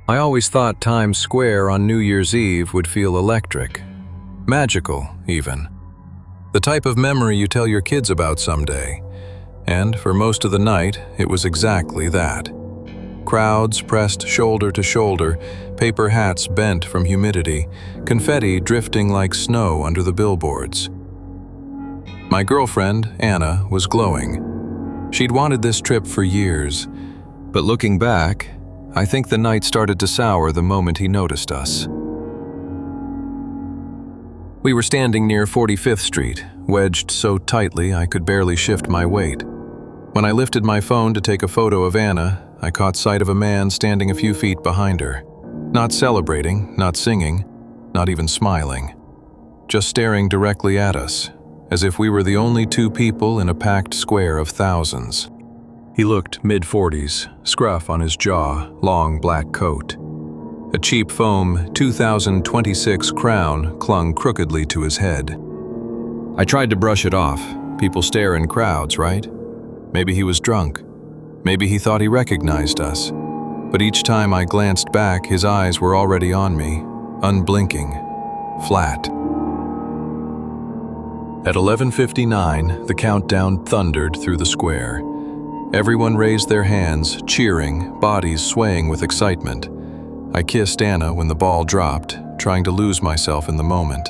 I always thought Times Square on New Year's Eve would feel electric. Magical, even. The type of memory you tell your kids about someday. And for most of the night, it was exactly that. Crowds pressed shoulder to shoulder, paper hats bent from humidity, confetti drifting like snow under the billboards. My girlfriend, Anna, was glowing. She'd wanted this trip for years, but looking back, I think the night started to sour the moment he noticed us. We were standing near 45th Street, wedged so tightly I could barely shift my weight. When I lifted my phone to take a photo of Anna, I caught sight of a man standing a few feet behind her. Not celebrating, not singing, not even smiling. Just staring directly at us, as if we were the only two people in a packed square of thousands. He looked mid-40s, scruff on his jaw, long black coat. A cheap foam 2026 crown clung crookedly to his head. I tried to brush it off. People stare in crowds, right? Maybe he was drunk. Maybe he thought he recognized us. But each time I glanced back, his eyes were already on me, unblinking, flat. At 11:59, the countdown thundered through the square. Everyone raised their hands, cheering, bodies swaying with excitement. I kissed Anna when the ball dropped, trying to lose myself in the moment.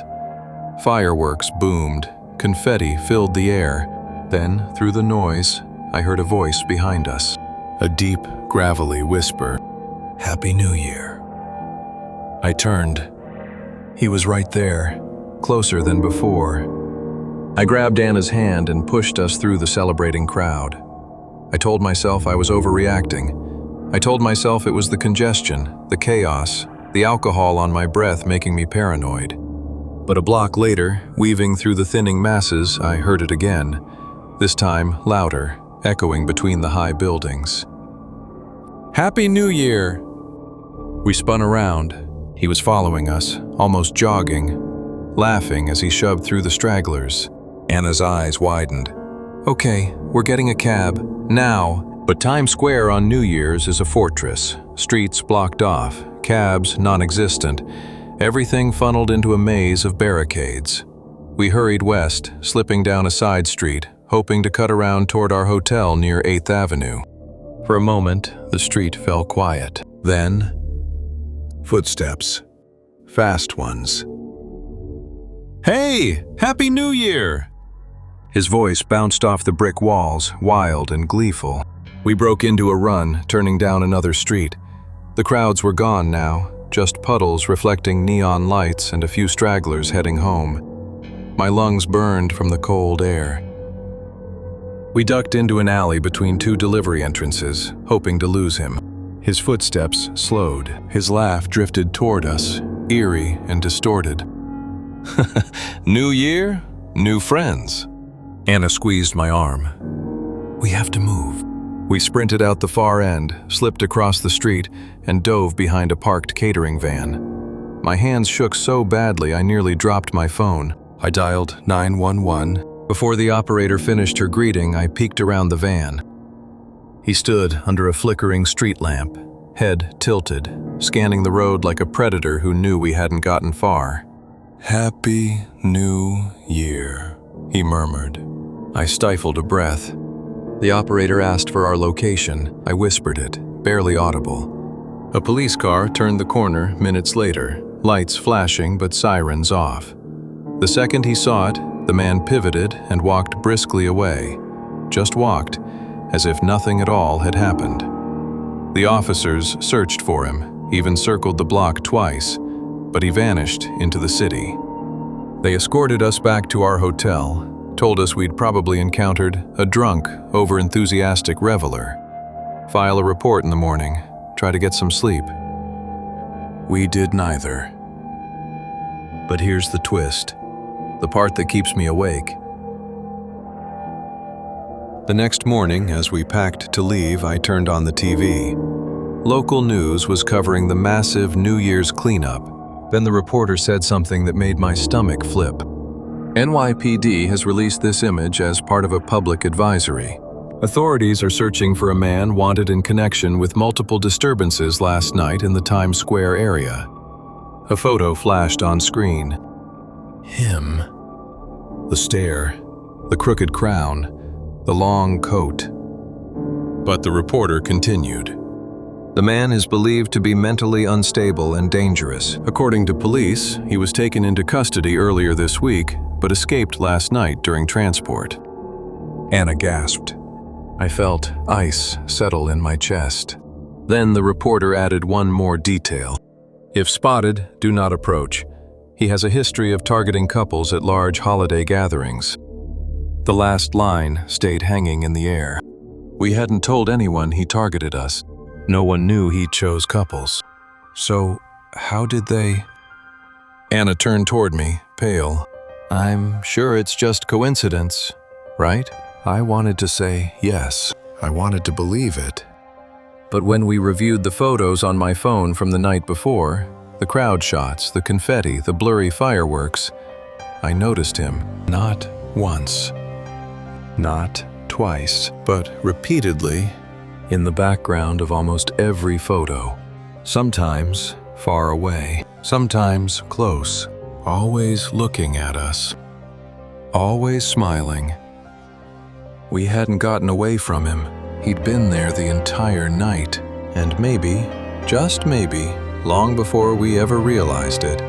Fireworks boomed, confetti filled the air. Then, through the noise, I heard a voice behind us. A deep, gravelly whisper, "Happy New Year." I turned. He was right there, closer than before. I grabbed Anna's hand and pushed us through the celebrating crowd. I told myself I was overreacting. I told myself it was the congestion, the chaos, the alcohol on my breath making me paranoid. But a block later, weaving through the thinning masses, I heard it again, this time louder, echoing between the high buildings. "Happy New Year!" We spun around. He was following us, almost jogging, laughing as he shoved through the stragglers. Anna's eyes widened. "Okay, we're getting a cab, now." But Times Square on New Year's is a fortress. Streets blocked off, cabs non-existent, everything funneled into a maze of barricades. We hurried west, slipping down a side street, hoping to cut around toward our hotel near 8th Avenue. For a moment, the street fell quiet. Then, footsteps. Fast ones. "Hey! Happy New Year!" His voice bounced off the brick walls, wild and gleeful. We broke into a run, turning down another street. The crowds were gone now, just puddles reflecting neon lights and a few stragglers heading home. My lungs burned from the cold air. We ducked into an alley between two delivery entrances, hoping to lose him. His footsteps slowed. His laugh drifted toward us, eerie and distorted. "New year, new friends." Anna squeezed my arm. "We have to move." We sprinted out the far end, slipped across the street, and dove behind a parked catering van. My hands shook so badly I nearly dropped my phone. I dialed 911. Before the operator finished her greeting, I peeked around the van. He stood under a flickering street lamp, head tilted, scanning the road like a predator who knew we hadn't gotten far. "Happy New Year," he murmured. I stifled a breath. The operator asked for our location. I whispered it, barely audible. A police car turned the corner minutes later, lights flashing but sirens off. The second he saw it, the man pivoted and walked briskly away. Just walked, as if nothing at all had happened. The officers searched for him, even circled the block twice, but he vanished into the city. They escorted us back to our hotel, told us we'd probably encountered a drunk, over-enthusiastic reveler. File a report in the morning, try to get some sleep. We did neither. But here's the twist, the part that keeps me awake. The next morning, as we packed to leave, I turned on the TV. Local news was covering the massive New Year's cleanup. Then the reporter said something that made my stomach flip. NYPD has released this image as part of a public advisory. Authorities are searching for a man wanted in connection with multiple disturbances last night in the Times Square area. A photo flashed on screen. Him. The stare, the crooked crown, the long coat. But the reporter continued. The man is believed to be mentally unstable and dangerous. According to police, he was taken into custody earlier this week, but escaped last night during transport. Anna gasped. I felt ice settle in my chest. Then the reporter added one more detail. If spotted, do not approach. He has a history of targeting couples at large holiday gatherings. The last line stayed hanging in the air. We hadn't told anyone he targeted us. No one knew he chose couples. So, how did they? Anna turned toward me, pale. I'm sure it's just coincidence, right? I wanted to say yes. I wanted to believe it. But when we reviewed the photos on my phone from the night before, the crowd shots, the confetti, the blurry fireworks, I noticed him not once, not twice, but repeatedly in the background of almost every photo. Sometimes far away, sometimes close, always looking at us, always smiling. We hadn't gotten away from him. He'd been there the entire night, and maybe, just maybe, long before we ever realized it,